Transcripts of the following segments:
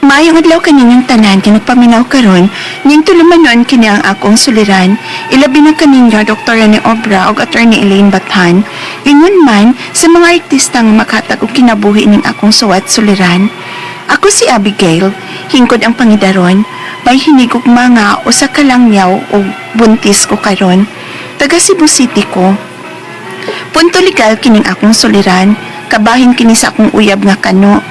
Maayong adlaw kaninyong tanan kinagpaminaw karon ning tulumanon kini ang akong suliran ilabi na kaninyo Dr. Rene Obra ug Attorney Elaine Bathan ingon man sa mga artistang makatag og kinabuhi ning akong suwat suliran. Ako si Abigail, hingkod ang pangidaron, may hinigog mga usa ka langyaw o buntis ko karon. Taga Cebu City ko. Punto legal kining akong suliran, kabahin kini sa akong uyab nga kano.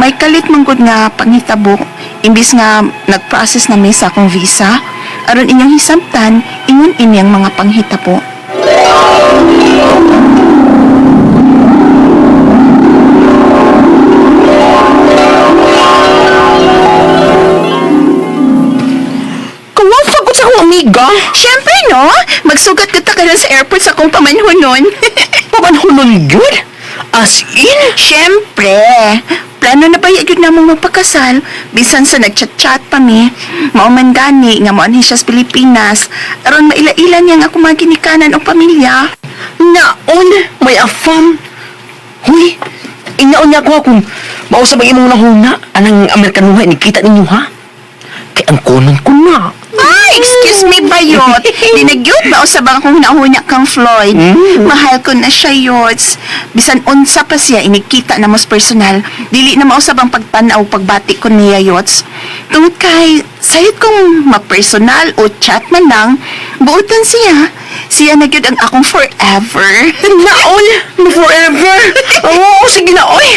May kalit manggod nga panghitabo, imbis nga nag-process na may sa akong visa, aron inyong hisabtan, ingon inyang mga panghitabo. Kawafag ko sa akong amiga. Siyempre no, magsugat kita ka sa airport sa akong pamanhonon. Pamanhunon yun? As in? Siyempre, plano na ba yun namang magpakasal? Bisan sa nagchat-chat pa mi. Mauman gani nga moanhi siya sa Pilipinas. Aron maila-ila niya nga akong mga ginikanan o pamilya. Naon, may afam. Huy, inaon niya ako kung mausap ang imong nahuna. Anang Amerikanuha, nikita ninyo ha? Kaya ang kunon ko na. Ay, excuse me, Bayot. Dinagyot ba o sabang akong nahunya kang Floyd? Mahal ko na siya, Yots. Bisan unsa pa siya, inikita na mas personal. Dili na mausab ang pagpanaw pagbati ko niya, Yots. Tungod kay, sayot kong ma-personal o chat man lang, buutan siya. Siya na gyud ang akong forever. Naon, forever. Oo, sige na, oy.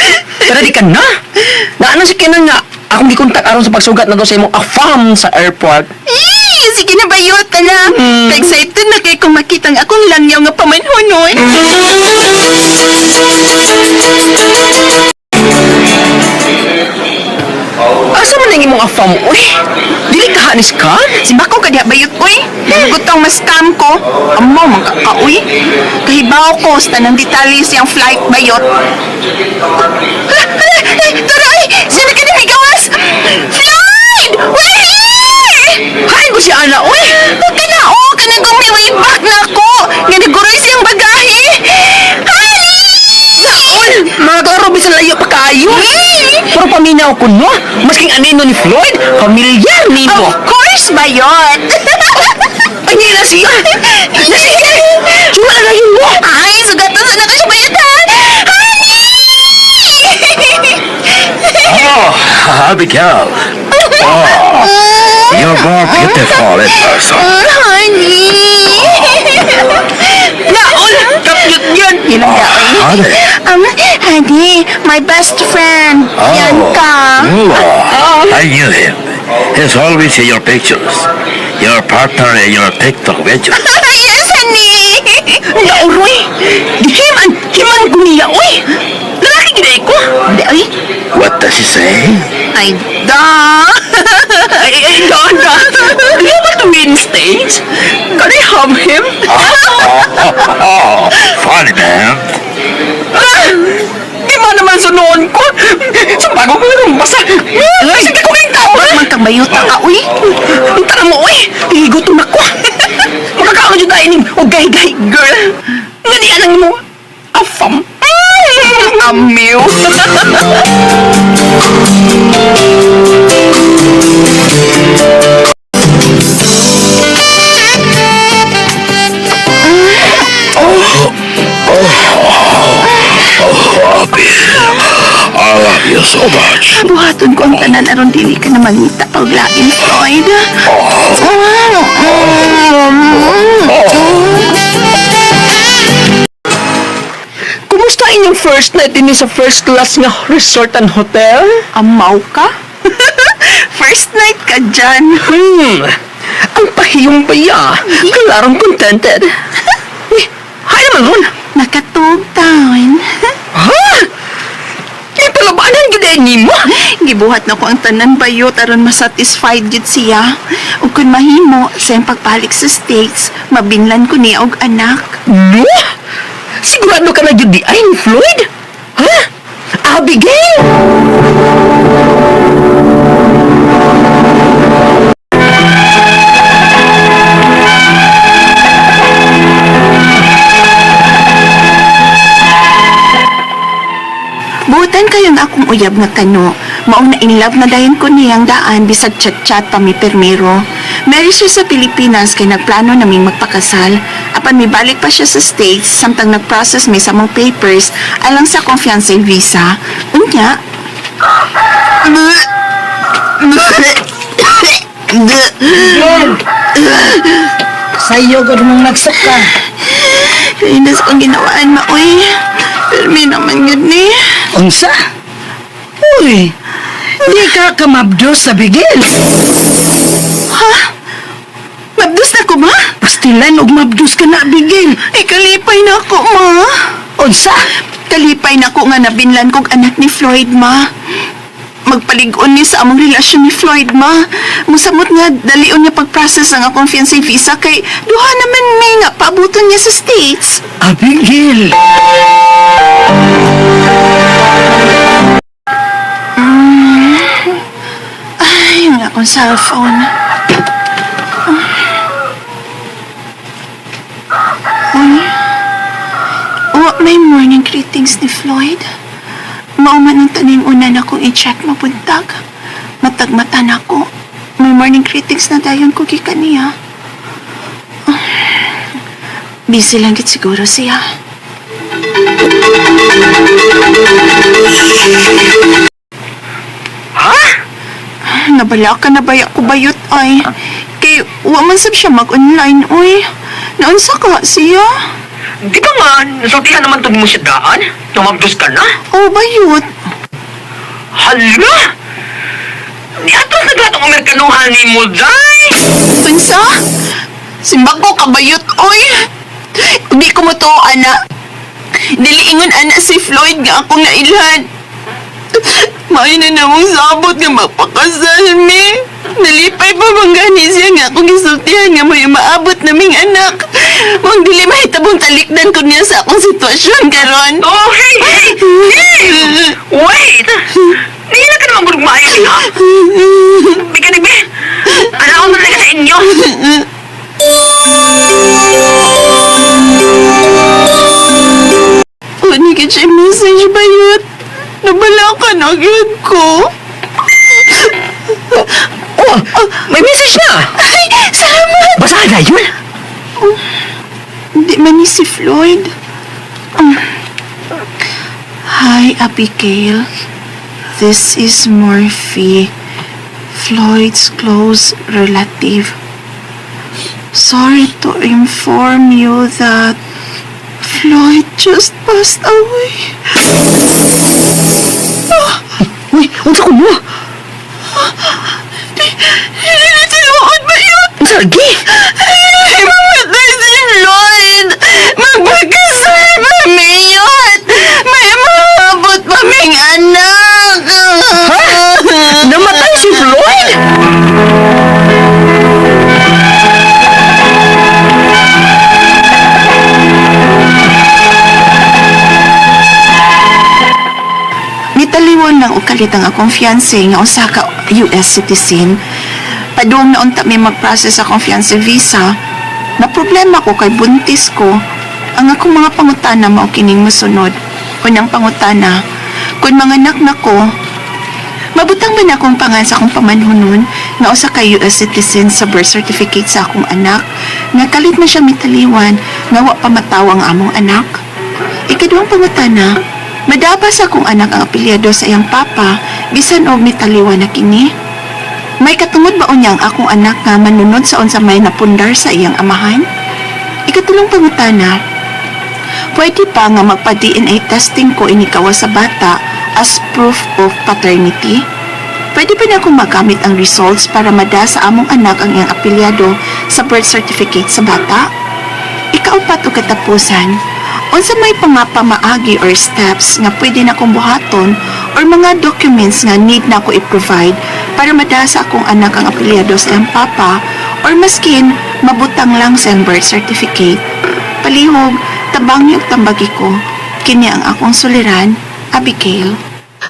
Pero di ka na. Naano si Kenan nga, akong gikontak aron sa pagsugat na to sa imong afam sa airport. Sige na, Bayot, na. Excited na kay kung makita ang akong langyaw nga pamanhonon. Asa man ang imong afam, oy? Dili ka hanis ka? Si Bako ka diha, Bayot, uy. Gutong ma-scam ko. Amaw, magkaka-uy. Kahibaw ko sa tanang detalye siyang flight, Bayot. Tara, ay! Sino ka na may gawas? Floyd! We're here! Hain ko si Ana, oy! Tanao, kanagong may way back na ako. Nga naguroy siyang bagahe. Naon! Mga karobi sa layo pa kayo. Pero paminaw ko, no? Masking anino ni Floyd, familiar nimo. Of course, Bayot. Ay, niya na siya. Sige! Suma na yun mo. Ay, sugatan sa na ka siya, Bayot, ha? Oh, Abigail. Oh, you're more beautiful in person. Honey. Naon! Kapyot yun! Ilang Honey. Honey, my best friend, Bianca. I knew him. He's always in your pictures. Your partner in your TikTok videos. Yes, honey. Nauroy! Himan ko niya, oy! Lalaki gina ko! Hindi, ay. What does he say? Ay, da. Ay, Donna! Do you want to be in stage? Can I have him? Oh, funny man. Di ba naman sunoon ko? Sa bago ko lang basa. Sige ko kayong tao, ha? Man kang bayuta ka, uy. Ang tara mo, oy! Higutom ako! Makakaon dyan tayo o gay-gay girl! Nanianan mo, afam! Amiw! I love you so much. Buhaton ko ang tanan aron dili ka na mangita paglain, Floyd. Kumusta inyong first night din sa first class nga resort and hotel? Amaw ka? First night ka dyan. Ang pahiyong baya. Kalarong contented. Hay naman ron. Nakatug taon. Ha? Ipalabanan gid ni mo. Gibuhat na ko ang tanan bayot aron masatisfied jud siya. Ug kun mahimo sa iyang pagbalik sa States, mabinlan ko niya og anak. No? Sigurado ka na jud di ay ni Floyd? Ha? Abigail? akong uyab nga kano. Maong na in love na dayon ko niyang daan bisag chat-chat pa mi permero. Mary siya sa Pilipinas kay nagplano naming magpakasal. Apan mi balik pa siya sa States samtang nag-process mi sa mong papers alang sa akong fiancé visa. Unya. Sa'yo, gud mong nagsuka. Inas kong ginawaan maoy. Pero may naman yun ni. Unsa? Uy, di ka kamabdos sa bigil. Ha? Mabdos na ko ma? Pastilan og mabdos ka na bigil. Ikalipay na ako ma. Unsa? Kalipay na ko nga nabinlan kong anak ni Floyd ma. Magpalig-on niya sa among relasyon ni Floyd ma. Musamot nga dalion niya pag-process ang akong fiancé visa kay duha naman may nga paabuton niya sa States. Abigil. Ay, yung akong cellphone. Uy, may morning greetings ni Floyd. Mauman ang taning una na kong i-chat mabuntag. Matagmata na ko. May morning greetings na dayon ko gikan niya. Busy lang git siguro siya. Nabala ka na baya ko bayot ay. Kay wa man sab siya mag-online uy. Naunsa ka siya? Di ba nga, nasultihan naman to mo siya daan? Tumabdos ka na? Oh, bayot. Hala! Di ato na gatong Amerikanuhan ni mo, day! Unsa? Simbag ko kabayot oy. Di ko mo to ana. Diliingon ana si Floyd nga akong nailhan. May na namang sabot nga magpakasal mi. Nalipay pa bang gani siya nga akong gisultihan nga may maabot naming anak. Mang dili mahitabong talikdan ko niya sa akong sitwasyon karon. Oh, hey! Wait! Di na ka naman bulugmayan niya. Bigyan ni Ano ako na sa inyo?Uni ka siya message bayot. Nabala ka na yun ko. Oh, may message na! Ay, salamat! Basahin na yun! Hindi man ni si Floyd. Hi, Abigail. This is Murphy, Floyd's close relative. Sorry to inform you that Floyd just passed away. Uy, unsa ko mo? Hindi na tinuod ba yun? Lagi! Ay, mamatay si Floyd! Magpagkasal pa yun! May mahabot pa ming anak! Namatay si Floyd? Nitaliwon lang og kalit ang akong fiancé nga usa ka US citizen. Padung na unta may mag-process akong fiancé visa. Na problema ko kay buntis ko. Ang akong mga pangutana mao kining mosunod. Unang pangutana, kung mga anak na ko, mabutang man akong pangan sa akong pamanhunon nga usa ka US citizen sa birth certificate sa akong anak nga kalit man siya mitaliwan nga wa pa mataw ang among anak. Ikaduhang pangutana, madaba sa akong anak ang apelyado sa iyang papa bisan og mitaliwan na kini. May katungod ba unya ang akong anak nga manunod sa unsa may napundar sa iyang amahan? Ikatulong pangutana, pwede pa nga magpa-DNA testing ko inikawa sa bata as proof of paternity? Pwede pa na akong magamit ang results para mada sa among anak ang iyang apelyado sa birth certificate sa bata? Ikaupat o katapusan, unsa may pamapamaagi or steps nga pwede na kong buhaton or mga documents nga need na ko i-provide para mada sa akong anak ang apelyado sa iyang papa or maskin mabutang lang sa iyang birth certificate. Palihog, tabang niyo tambagi ko, kini ang akong suliran, Abigail.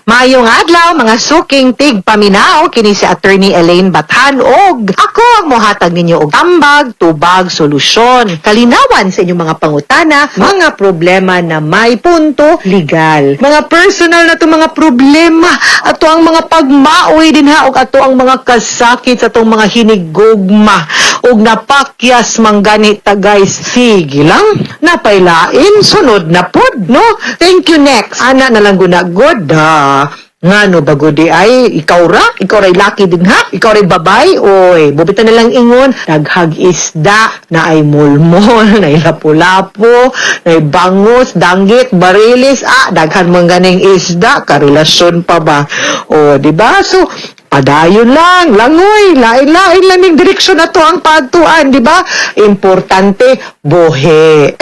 Mayong adlaw mga suking tig paminaw kini si Attorney Elaine Bathan og ako ang mohatag ninyo og tambag, tubag, solusyon, kalinawan sa inyong mga pangutana, mga problema na may punto legal. Mga personal na to mga problema, ato ang mga pagmaoy din ha og ato ang mga kasakit sa atong mga hinigugma og napakyas manggani ta guys. Sige lang, napailain sunod na pod, no? Thank you next. Ana na lang gunagod ha. Ngano bago di ay ikaw ray laki din ha, ikaw ray babay, oy bubita na lang ingon daghag isda na ay mulmol na lapu-lapu na bangus, danggit, barilis, daghan man ganing isda, karelasyon pa ba, o di ba? So padayon lang, langoy, lain-lain lang ning direksyon na to ang pagtuan, di ba? Importante, bohe.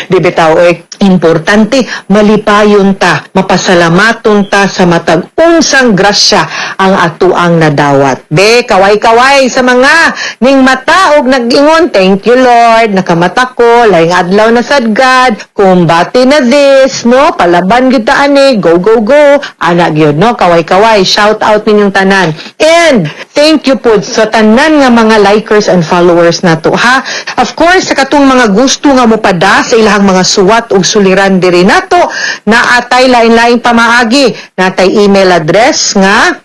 Di bitaw, importante, malipayon ta, mapasalamaton ta sa matag unsang grasya ang atuang nadawat. Be, kaway-kaway sa mga ning mata og nag-ingon, thank you Lord, nakamata ko, laing adlaw na sadgad, kumbati na this, no? Palaban kita ani, go, go, go. Anak yun, no? Kaway-kaway, shout out ninyong tanan. And, thank you po sa tanan nga mga likers and followers na to, ha? Of course, sa katong mga gusto nga mopada sa ilahang mga suwat ug suliran diri nato, naatay lain-laing pamaagi, natay email address nga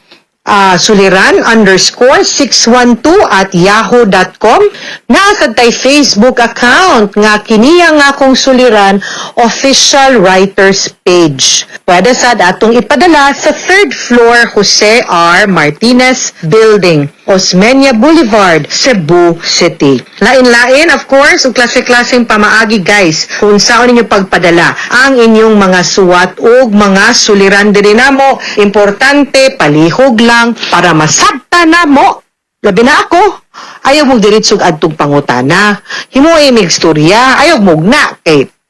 suliran_612@yahoo.com. Naasad tay Facebook account nga kiniya nga akong suliran official writers page. Pwede sad atong ipadala sa 3rd floor Jose R. Martinez Building, Osmeña Boulevard, Cebu City. Lain-lain, of course, ug klase-klaseng pamaagi guys kung saan ninyo pagpadala ang inyong mga suwat ug mga suliran diri namo. Importante, palihog lang para masabta na mo. Labi na ako, ayaw mong diritsog adtong pangutana. Himuoy migstorya, ayaw mong na.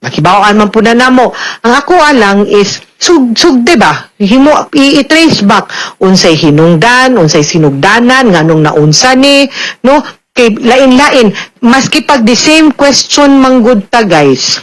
Makibawaan man po na namo. Ang ako alang is sug diba? Himo i-trace back unsay hinungdan, unsay sinugdanan, nganong naunsa ni, no? Kay lain-lain, maski pag the same question manggod ta guys.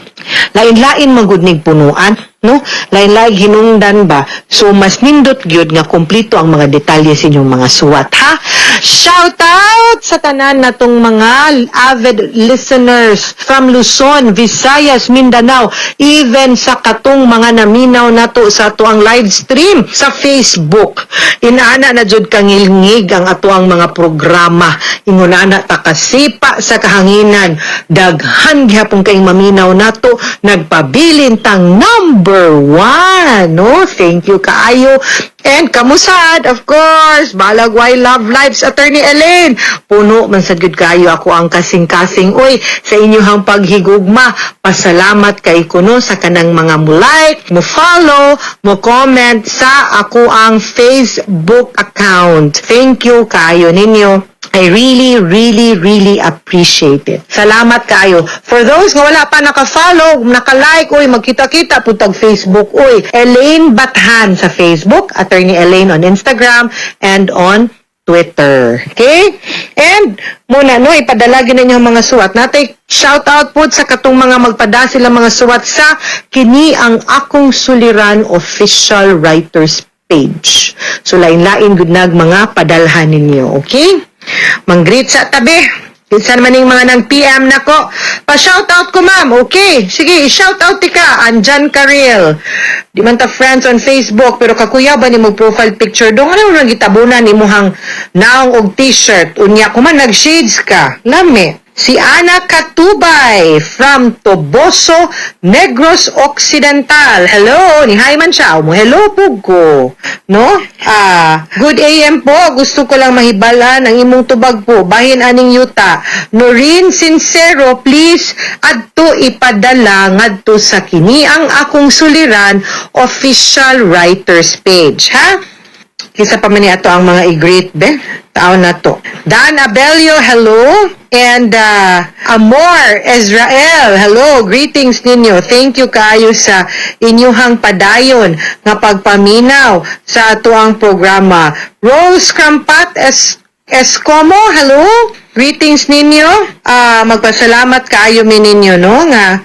Lain-lain manggod ning punuan, no? Lain-lain hinungdan ba? So mas nindot gyud nga kumpleto ang mga detalye sa inyong mga suwat, ha? Shout out sa tanan natong mga avid listeners from Luzon, Visayas, Mindanao, even sa katong mga naminaw nato sa ato ang live stream sa Facebook. Inaana na jud kangilngig ang ato ang mga programa. Ingunana ta kasipa sa kahanginan. Daghan gyapon kay maminaw nato, nagpabilin tang number 1, no? Thank you kaayo. And kamusad, of course, Balagway Love Lives, Attorney Elaine. Puno man sad gyud kayo ako ang kasing-kasing. Uy, sa inyong paghigugma, pasalamat kay kuno sa kanang mga mo-like, mo-follow, mo-comment sa ako ang Facebook account. Thank you kayo ninyo. I really appreciate it. Salamat kayo. For those nga wala pa naka-follow, naka-like, uy, magkita-kita po tag Facebook, uy, Elaine Bathan sa Facebook, Attorney Elaine on Instagram, and on Twitter. Okay? And, muna, no, ipadalagin ninyo ang mga suwat. Natay shoutout po sa katong mga magpada sila mga suwat sa kini ang akong suliran official writers page. So, lain-lain good nag mga padalhan ninyo. Okay? Mang-greet sa tabi. Minsan man yung mga nang PM na ko. Pa-shoutout ko, ma'am. Okay. Sige, i-shoutout ka. Andyan ka real. Di man ta friends on Facebook, pero kakuya ba ni mo profile picture doon? Ano nang gitabunan ni mo hang naong og t-shirt? Unya ko man, nag-shades ka. Lame. Si Ana Katubay from Toboso, Negros Occidental. Hello, ni hi man siya. Hello po ko. No? Good AM po. Gusto ko lang mahibalan ang imong tubag po. Bahin aning yuta. Noreen Sincero, please adto ipadala ngadto sa kini ang akong suliran official writers page, ha? Kisa pa man ato ang mga i-greet be. Taon na to. Dan Abelio, hello. And Amor Ezrael, hello. Greetings ninyo. Thank you kayo sa inyuhang padayon nga pagpaminaw sa ato ang programa. Rose Crampat Escomo, hello. Greetings ninyo. Magpasalamat kaayo mi ninyo no nga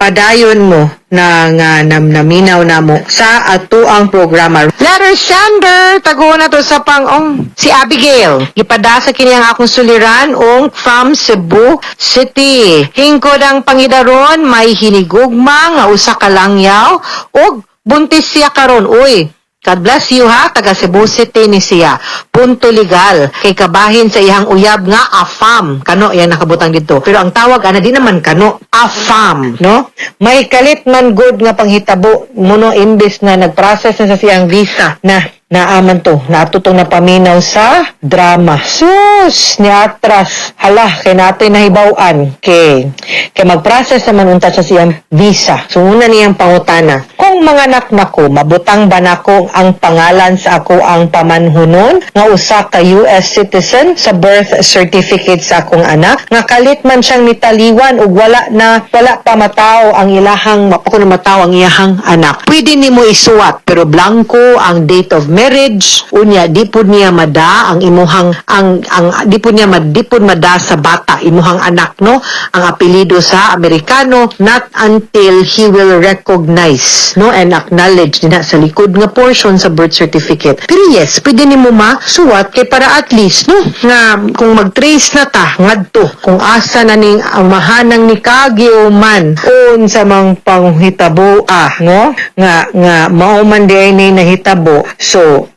padayon mo na nga naminaw namo sa ato ang programa. Letter sender tago na to sa pangong si Abigail. Gipadasa kini ang akong suliran from Cebu City. Hingkod ang pangidaron may hinigugma nga usa ka langyaw ug buntis siya karon. Uy, God bless you ha, taga Cebu City ni siya. Punto legal. Kay kabahin sa iyang uyab nga AFAM. Kano, yan nakabutang dito. Pero ang tawag, di naman kano, AFAM, no? May kalit man good nga panghitabo. Muno imbis na nag-process na sa siyang visa na naaman to, natutong na paminaw sa drama. Sus, ni atras. Hala, kay natin nahibawan. Kay mag-process naman unta sa siyang visa. So, una niyang pangutana. Kung mga anak nako, mabutang ba nako ang pangalan sa ako ang pamanhunon nga usa ka US citizen sa birth certificate sa akong anak nga kalit man siyang nitaliwan ug wala pa mataw ang ilahang mataw ang iyahang anak. Pwede nimo isuwat pero blanco ang date of marriage unya di pud niya mada ang imuhang di pud mada sa bata imuhang anak no ang apelyido sa Amerikano not until he will recognize no and acknowledge nina sa likod nga portion sa birth certificate. Pero yes, pwede nimo masuwat kay para at least no nga kung mag-trace na ta ngadto kung asa na ning ang mahanang ni kagyo man sa mang panghitabo no nga mao man di ni nahitabo. So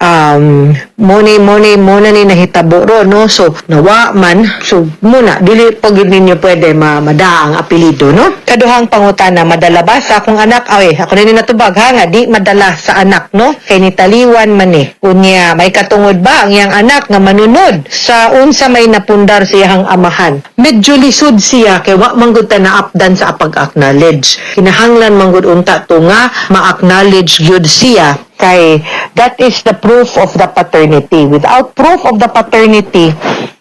muna ni nahitabo ro no so nawa man so muna dili pag ninyo pwede mada ang apelyido no. Kaduhang pangutana madala ba sa akong anak ako na ni natubag ha nga di madala sa anak no kay nitaliwan man unya may katungod ba ang iyang anak nga manunod sa unsa may napundar sa iyang amahan. Medyo lisod siya kay wa man gud ta naapdan sa pag-acknowledge. Kinahanglan man gud unta to nga ma-acknowledge gyud siya kay that is the proof of the paternity. Without proof of the paternity,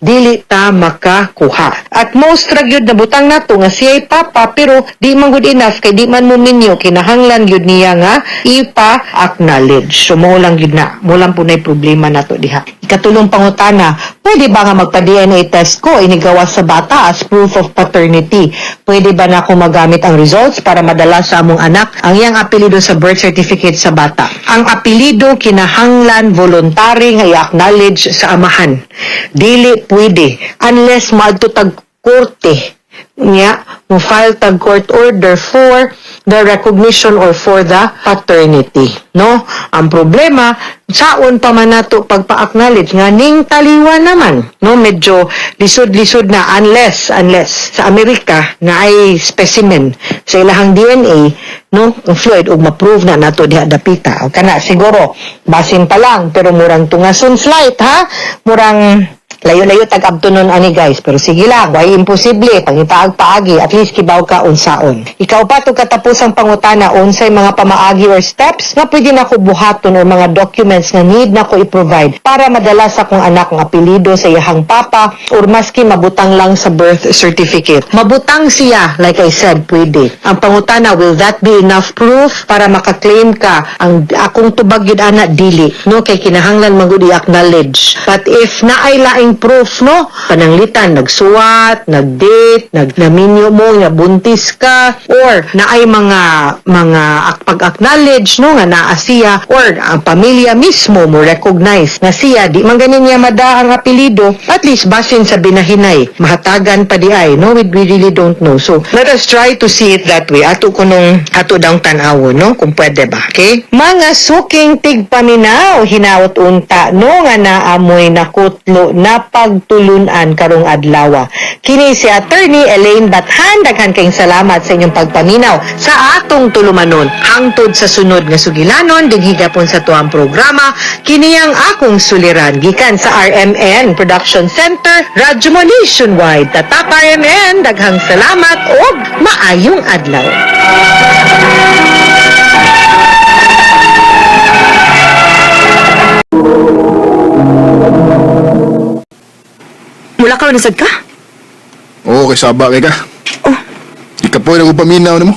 dili ta makakuha. At most ragyod na butang nato nga siya'y papa pero di man good enough kay di man mo minyo kinahanglan gyud niya nga ipa-acknowledge. So mo lang gyud na. Mo lang po na problema nato diha. Ikatulong pangutana, pwede ba nga magpa-DNA test ko inigawa sa bata as proof of paternity? Pwede ba na ako magamit ang results para madala sa among anak ang iyang apelyido sa birth certificate sa bata? Ang apelyido kinahanglan voluntary nga i-acknowledge sa amahan. Dili pwede unless maadto tag korte niya mo file tag court order for the recognition or for the paternity no. Ang problema saon pa man nato pagpa-acknowledge nga ning taliwan naman no medyo lisod-lisod na unless sa Amerika na ay specimen sa ilahang DNA no fluid ug ma-prove na nato diha dapita o kana siguro basin pa lang pero murang tungason slight ha murang layo-layo tag-abtunon ani guys. Pero sige lang, why imposible, pangipaag-paagi, at least kibaw ka unsaon. Ikaw pa to katapusang pangutana, unsay mga pamaagi or steps nga pwede na ko buhaton or mga documents na need na ko i-provide para madala sa akong anak ng apelido sa iyahang papa or maski mabutang lang sa birth certificate. Mabutang siya, like I said, pwede. Ang pangutana, will that be enough proof para makaklaim ka ang akong tubag yun anak dili, no? Kay kinahanglan magud i-acknowledge. But if naay laing proof no pananglitan nagsuwat nagdate nagnaminyo mo nga buntis ka or naay mga pag-acknowledge no nga naa siya or ang pamilya mismo mo recognize na siya di man ganin niya mada ang apelyido at least basin sa binahinay mahatagan pa di ay no we really don't know. So let us try to see it that way ato dang tan-awo no kung pwede ba. Okay, mga suking tigpaminaw hinaut unta no nga naamoy nakutlo na pagtulunan karong adlaw. Kini si Attorney Elaine Bathan, daghan kayong salamat sa inyong pagpaminaw sa atong tulumanon. Hangtod sa sunod nga sugilanon, dighigapon sa tuang programa, kini ang akong suliran. Gikan sa RMN Production Center, Radyo Mo Nationwide. Tatak RMN, daghang salamat o maayong adlaw. Mula ka nasad ka? Oo, kay Saba kay ka. Oh. Ika po yung paminaw na mo.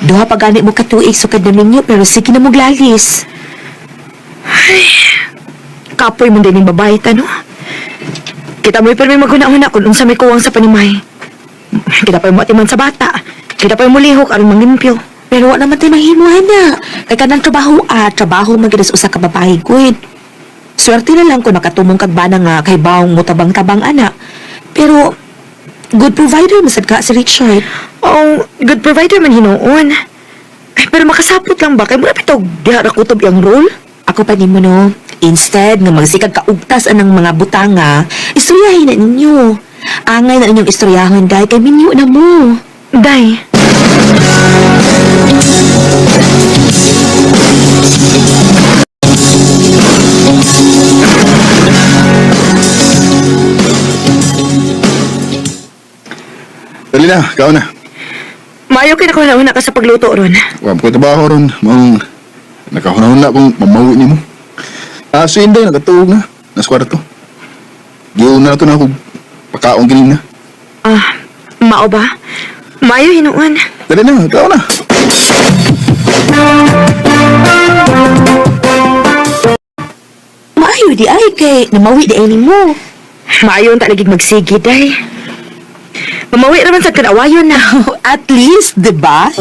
Duha pa gani mo katuig sukad na ninyo pero sige na mo glalis. Ay, kapoy mo din yung babae no? Kita mo'y pero may maghuna-huna kung unsa may kuwang sa panimay. Kita pa yung matiman sa bata. Kita pa yung mulihok aron mangimpyo. Pero wala naman tayo mahimuhan na. Kay kanang trabaho magidas usa ka babae good. Swerte na lang kung nakatumong kag bana nga kay bawang mo tabang-tabang ana. Pero good provider masad ka si Richard. Oh, good provider man hinuon. Ay, pero makasapot lang ba kay mura pitog dihara kutob yang role? Ako pa ni mo no. Instead nga magsikag kaugtas anang mga butanga, istoryahin na ninyo. Angay na inyong istoryahon, day, kay minyo na mo. Day. Dali na, kao na. Maayo kayo na ka sa pagluto ron. Huwag ko trabaho ron. Mong nakahunahuna kung mamawi ni mo. Si Inday, nakatuog na. Nasa kwarto. Giyon na ito na ako. Pakaong giling na. Ah, mao ba? Maayo hinuon. Dali na, kao na. Maayo di ay kay namawi di ay mo. Maayo ta lagig magsigi day. Mamawi raman sa kanawayon na. At least, di ba?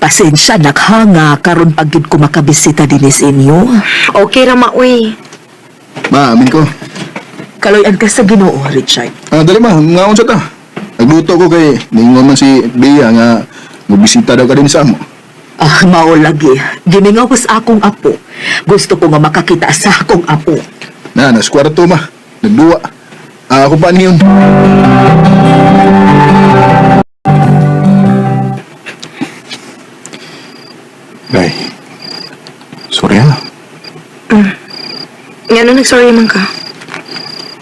Pasensya naghanga karon pagid ko makabisita dinis inyo. Okay ra maoy. Ma, amin ko. Kaloyan ka sa Ginoo, Richard. Dali ma, ngaon sa ta. Nagluto ko kay ningon man si Bea nga magbisita daw ka din sa amo. Mao lagi. Gimingaw ko sa akong apo. Gusto ko nga makakita sa akong apo. Nasa kwarto ma. Nagduwa. Ako pa niyon. Gay. Sorry ha. Nga nagsorry man ka.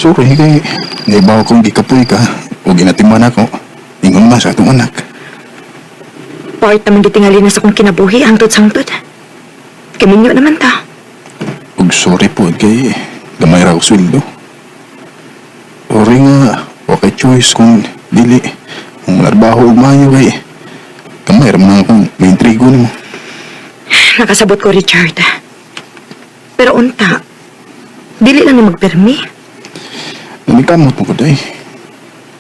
Sorry kay naibaw kong gikapoy ka o ginatiman ako. Ingon ma sa atong anak. Part naman gitingali na sa kong kinabuhi, hangtod-sangtod. Kaminyo naman ta. Ug sorry po kay gamay ra ko sweldo. Sorry nga, okay choice kung dili. Kung narbaho og maayo kay gamay ra man akong may intrigo nimo. Nakasabot ko, Richard. Pero unta, dili lang ni magpermi. Nanikamot mo ko day.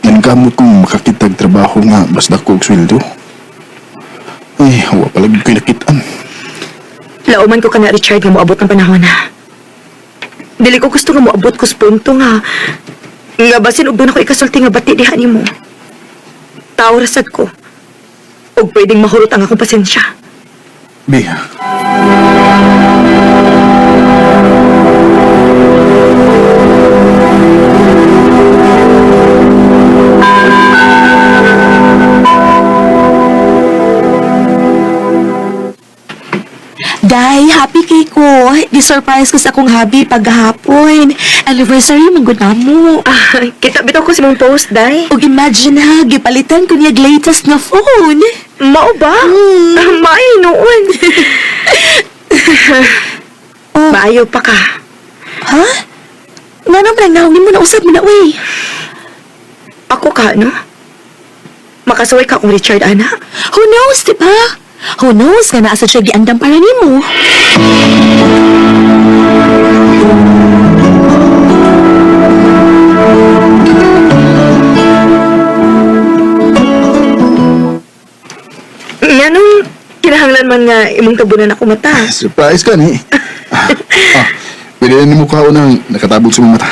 Nanikamot kong makakitag trabaho nga basta ko og sweldo. Ay, hawa palagi ko'y nakitaan. Lauman ko ka na, Richard, nga moabot ng panahon na. Dili ko gusto nga moabot ko sa punto nga. Nga basin og doon ako ikasulti nga bati diha ni mo. Tao rasad ko. Og pwedeng mahurot ang akong pasensya. Bea, Day, happy kay ko. Di-surprise ko sa akong hubby paghapon. Anniversary, manggod na mo. Kita bitaw ko si mong post, Day. Og imagine ha, gipalitan ko niya latest na phone. Mao ba? May noon. Maayo pa ka. Ha? Nanong lang naungin mo na usap mo na, uy. Ako ka, no? Makasaway ka kung Richard, ana? Who knows, di ba? Who knows nga naasa siya giandam para nimo? Nganong kinahanglan man nga imong tabunan ako mata? surprise ka ni. Pwede na nimo kao nang nakatabog sa mga mata.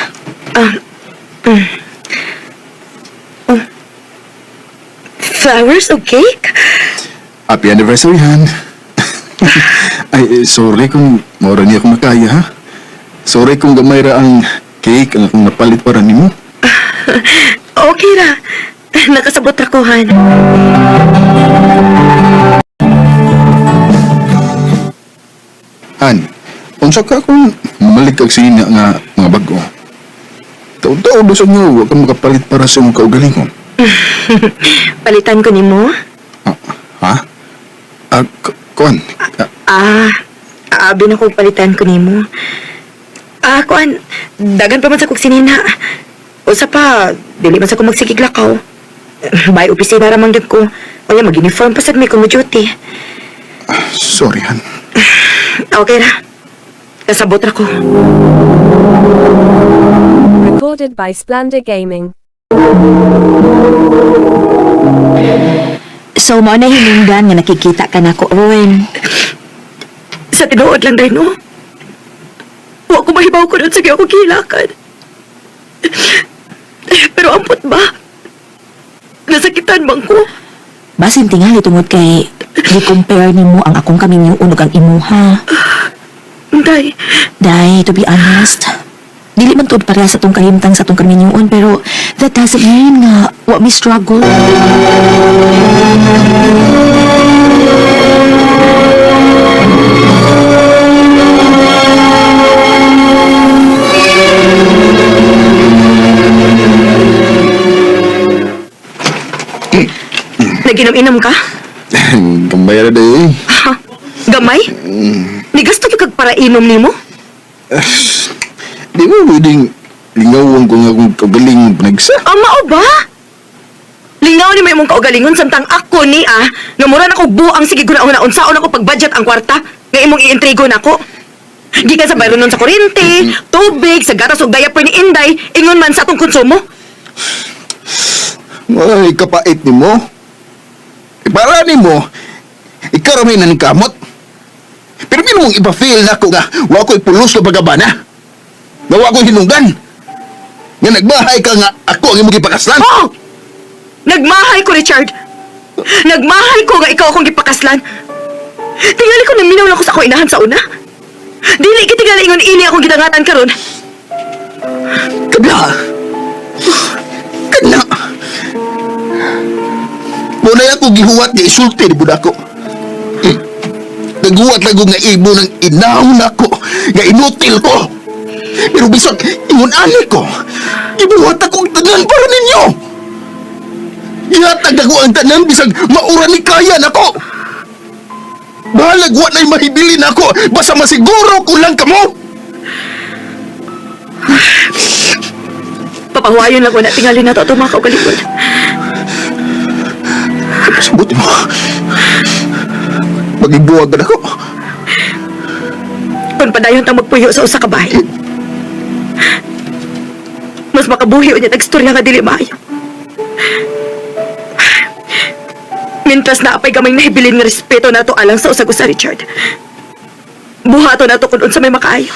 Flowers o cake? Happy anniversary, Han. Ay, sorry kung mora niya akong makaya, ha? Sorry kung gamay ra ang cake ang akong napalit para nimo. Okay ra. Nakasabot ra ko, Han. Han, unsa ka kung mamalik kag sina nga mga bago? Taon-taon do sa inyo, huwag kang makapalit para sa imong kaugalingon. Palitan ko nimo? Ha? Kuan? Abi na ko palitan ko nimo. Kuan, dagan pa man sa kog sinina. Usa pa, dili man sa ko magsikiglakaw. Bay opisina ramang gid ko. Kaya mag-uniform pa sad may ko mo duty. Sorry, Han. Okay na. Kasabot ra ko. Recorded by Splendor Gaming. So, mo na hinungdan nga nakikita ka na ko, Owen. Sa tinuod lang, Day, no? Huwag ko mahibaw ko doon sa ako kilakan. Pero ampot ba? Nasakitan bang ko? Basin tingali tungod kay i-compare nimo ang akong kaming yung unog ang imuha. Day, Dai, to be honest, dili man tuod pareha sa tong kahimtang sa tong kaminyuon, pero that doesn't mean nga wa mi struggle. naginom-inom ka? Gambay na day. Ha? Gamay? Nigasto ka kag para inom nimo? Di mo pwedeng lingawan ko nga kung kagaling panagsa. Mao ba? Lingaw ni may mong kaugalingon samtang ako ni nga mura na ko buang sige guna una unsaon ako pag-budget ang kwarta nga imong i-intrigo nako. Gikan sa bayron nun sa kuryente, tubig, sa gatas ug diaper ni Inday, ingon man sa atong konsumo. Ay, kapait ni mo. Para ni mo, ikaw ramay na ni kamot. Pero pino mong ipa-feel na ako nga wa ko'y pulos o pagabana. Na wa ko'y hinungdan. Nga nagbahay ka nga ako ang imong gipakaslan. Oh! Nagmahay ko, Richard. Nagmahay ko nga ikaw akong gipakaslan. Tingali ko naminaw lang ko sa ako inahan sa una. Dili kitigali ingon ini akong gidangatan karon. Kabla! Kana! Muna ako gihuwat nga isulti ni budako. Naghuwat lang ko nga ibo ng inahon ako, nga inutil ko. Pero bisag ingon ani ko, gibuhat ako ang tanan para ninyo. Gihatag ako ang tanan bisag maura ni kaya nako. Bahalag wa na'y mahibilin ako, basta masiguro ko lang kamo. Papahuayon lang ko na tingali na to mga kaugalingon. Sabuti mo. Magibuwag na ako. Kung padayon tang magpuyo sa usa ka bahay. Mas makabuhi o niya nagstorya nga dili maayo. Mintas na apay gamay nahibilin nga respeto nato alang sa usag usa, Richard. Buhato nato kung unsa may makaayo.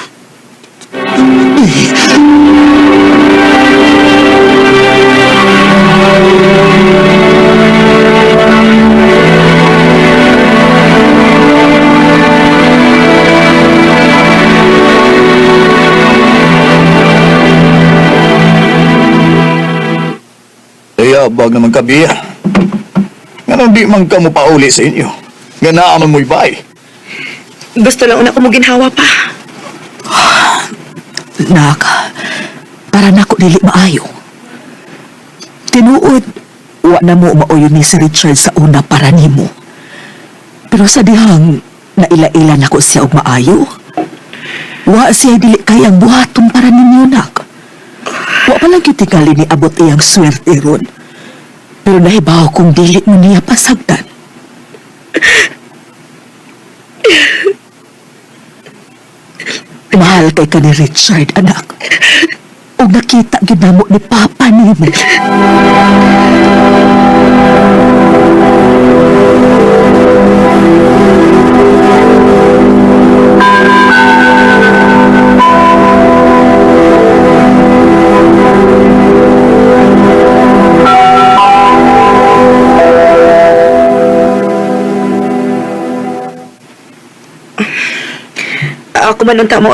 Kaya bag naman kabi. Nga di man ka mo pauli sa inyo. Nga naaman mo'y bay. Gusto lang una ko mo ginhawa pa. Nak, para nako dili maayo. Tinuod, wa na mo mauyo ni si Richard sa una para nimo. Pero sa dihang naila-ila nako siya og maayo, wa siya dili kayang buhaton para ninyo, nak. Wa pa lang kitingali ni abot iyang swerte ron. Pero nahibaw kung dili mo niya pasagdan. Mahal kay ka ni Richard, anak. O nakita ginamo ni Papa nimo. Ako man unta mo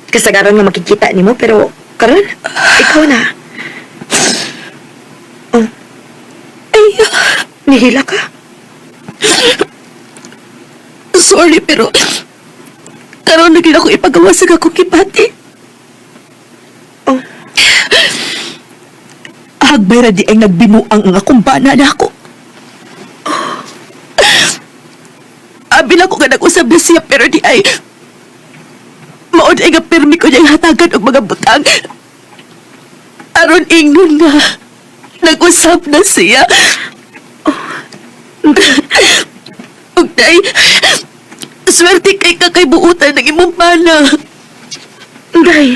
kasagaran nga makikita nimo pero karon ikaw na. Oh. Ay, nihila ka. Sorry, pero karon na gid ako ipagawa sa akong kipati. Oh. Hagbay ra di ay nagbinuang ang akong bana na ako. Abil ako nga nag-usab na siya pero di ay maod ay nga permi ko niyang hatagan og mga butang. Aron ingon nga, nag-usap na siya. Ug day, swerte kay kakay buutan ng imong pana. Day,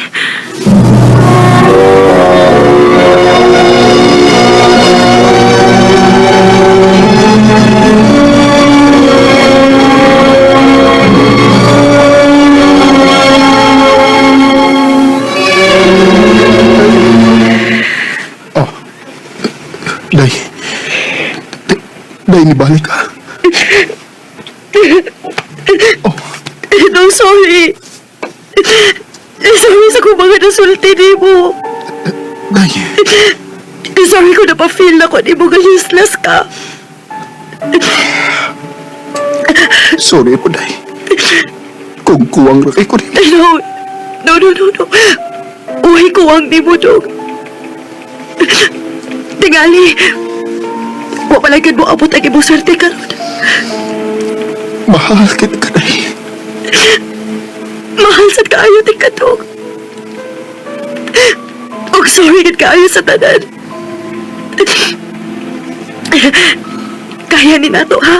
Day. Day, nibalik ka. no, sorry. Sorry sa kung mga nasulti ni mo. Day. Sorry ko na pa-feel na ko ni mo nga useless ka. Sorry po, Day. Kung kuwang rakay ko rin. No. Uy ko ang di mo, Dog. Tingali, wapalagyan mo abot ang imong swerte karon. Mahal kita ka, Day. Mahal sa kaayo ti ka, Dog. Og sorry gid kaayo sa tanan. Kaya ni nato, ha?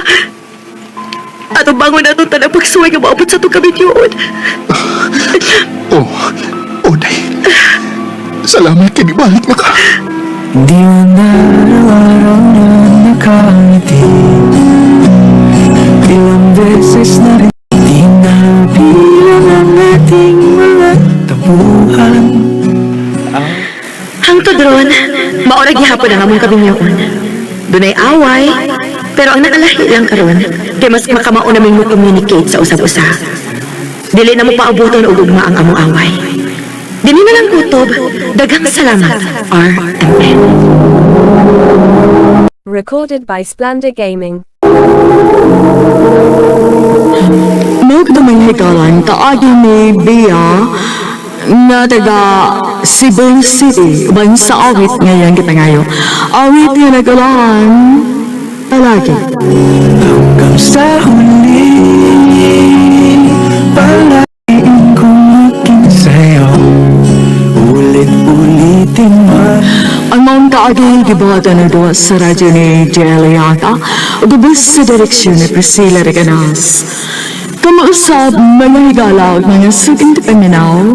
Ato bangon nato tanang pagsuway nga maabot sa itong kabidyoon. Oh, Day. Salamat ka, nibalik na ka. Di mo na araw-araw na nakangiti. Ilang beses na rin di nabilang ang ating mga tabuhan. Hangtod ron, maorag gihapon ang among kabinyoon. Dunay away, pero ang nakalahi lang karon, kay mas makamao naming mo communicate sa usab-usa. Dili na mo paabuton og ugma ang among away. Dili na lang kutob, daghang salamat, R&M. Recorded by Splendor Gaming. Magdamang hikalan, kaagi ni Bea na taga Cebu City, uban sa awit ngayon kita ngayon. Awit nga nagalaan, palagi. Hanggang sa huli, palaging kumakin sa'yo. Ulit-ulitin man. Ang mga kaagi gibata na doon sa radyo ni Jelly Yata, o gabos sa direksyon ni Priscilla Reganas. Kamausap mga higala o mga suking paminaw,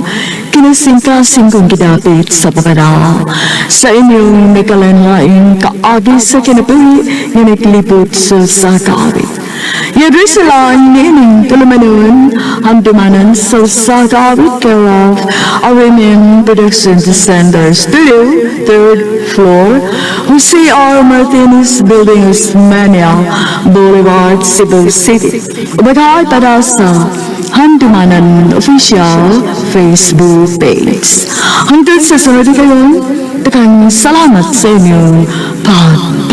kinasingkasing kong gidapit sa pakanaw. Sa inyong nakalanlaing kaagi sa kinapuhi na naglipot sa sakawit. Yadri sila nining tulumanon, hamdumanan sa sakawit care of RMM Production Center Studio, 3rd floor, Jose R. Martinez Building, Osmania Boulevard, Cebu City. Ubagay para sa Handumanan Official Facebook page. Hanggang sa sunod kayo, takang salamat sa inyong pag